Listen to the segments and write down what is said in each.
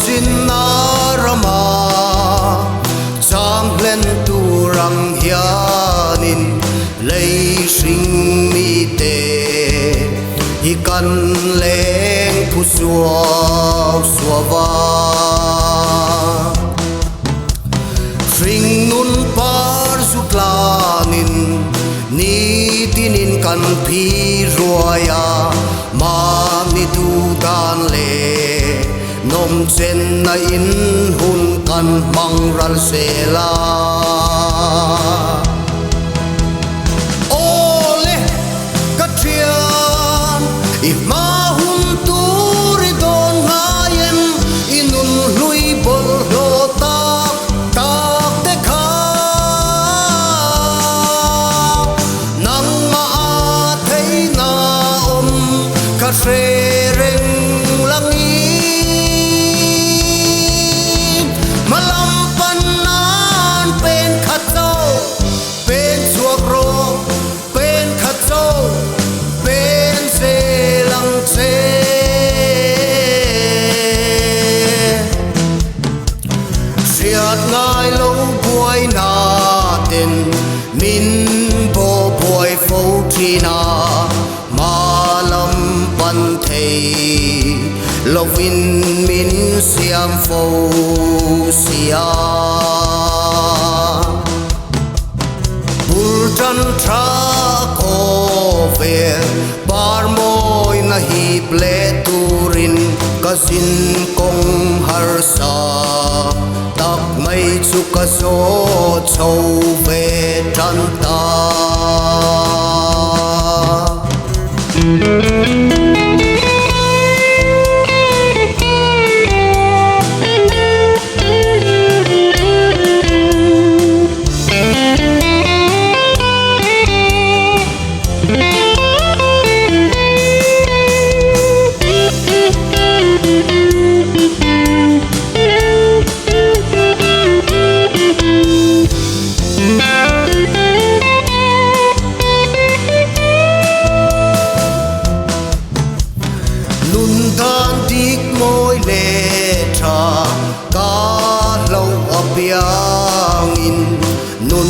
zin na rama chang len tu rang hianin lei sing mi te hi kan leng thu suawa ring nun par su klanin ni tinin kan phi roya ma ni tu dan le nom chen na in hun kan mang ral se la ole katrian i ma hun tu ri don hayen inun lui bol lo ta te kha nang ma thei na om ka se reng lang ngai lâu buổi na tên min bo buổi phô thi na ma lâm pan thei lovin min siam phô sia bultan tra ko ve bar moi na hi ple turin kasin kong har sa tak mai chu ka so chau ve tan ta môi lệ trà cá lâu apiang in nun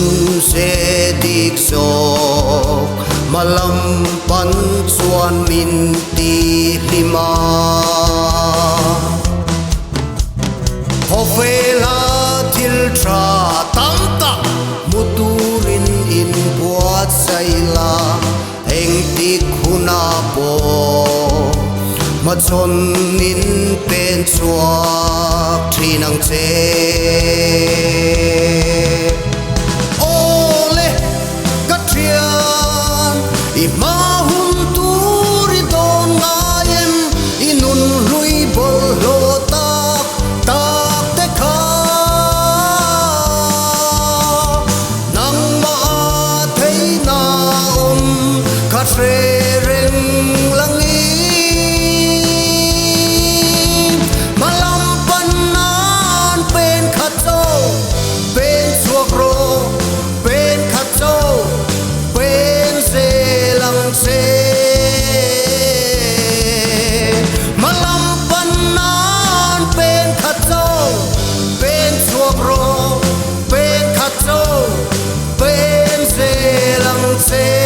se dik sok malam pan chuan min ti lima hofela til tra tam ta muturin in buat saila eng tik huna po mà chôn nín bên chuộc thì nắng chê ô lê cắt trian i ma hun tu ri don ngai em i nun lui bol lo ta te kha nang ma thấy na om cắt reng lang say